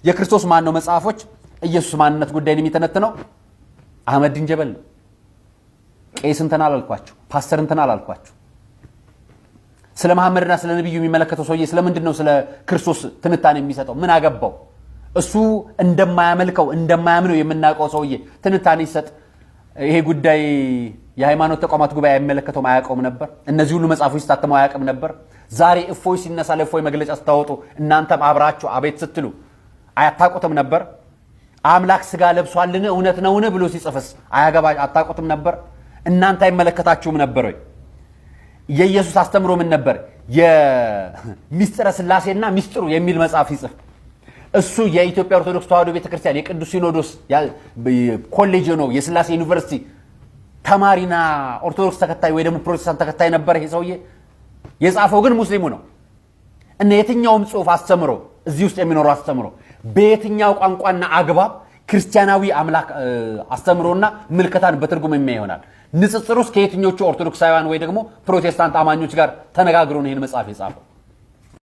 የክርስቶስ ማን ነው መጽሐፎች ኢየሱስ ማንነት ጉዳይን የሚተነትነው አህመድ ድንጀበል ነው። ቄስ እንትን አላልኳችሁ፣ ፓስተር እንትን አላልኳችሁ። ስለ መሐመድና ስለ ነብዩ የሚመለከተው ሰውዬ ስለምንድን ነው ስለ ክርስቶስ ትንታኔ የሚሰጠው? ምን አገባው? እሱ እንደማያመልከው እንደማያምነው የምናውቀው ሰውዬ ትንታኔ ይሰጥ። ይሄ ጉዳይ የሃይማኖት ተቋማት ጉባኤ የሚመለከተው ማያውቀውም ነበር። እነዚህ ሁሉ መጽሐፎች ታተመው አያውቅም ነበር። ዛሬ እፎይ ሲነሳ ለእፎይ መግለጫ ስታወጡ እናንተም አብራችሁ አቤት ስትሉ አያታቁትም ነበር። አምላክ ስጋ ለብሷልን እውነት ነውን ብሎ ሲጽፍስ አታቁትም ነበር። እናንተ አይመለከታችሁም ነበር ወይ? የኢየሱስ አስተምሮ ምን ነበር? የሚስጥረ ስላሴና ሚስጥሩ የሚል መጽሐፍ ሲጽፍ እሱ የኢትዮጵያ ኦርቶዶክስ ተዋሕዶ ቤተክርስቲያን የቅዱስ ሲኖዶስ ኮሌጅ ነው የስላሴ ዩኒቨርሲቲ ተማሪና ኦርቶዶክስ ተከታይ ወይ ደግሞ ፕሮቴስታንት ተከታይ ነበር። ይሄ ሰውዬ የጻፈው ግን ሙስሊሙ ነው። እና የትኛውም ጽሑፍ አስተምሮ እዚህ ውስጥ የሚኖረው አስተምሮ በየትኛው ቋንቋና አግባብ ክርስቲያናዊ አምላክ አስተምሮና ምልከታን በትርጉም የሚያ ይሆናል። ንጽጽሩስ ከየትኞቹ ኦርቶዶክሳውያን ወይ ደግሞ ፕሮቴስታንት አማኞች ጋር ተነጋግሮ ነው ይሄን መጽሐፍ የጻፈው?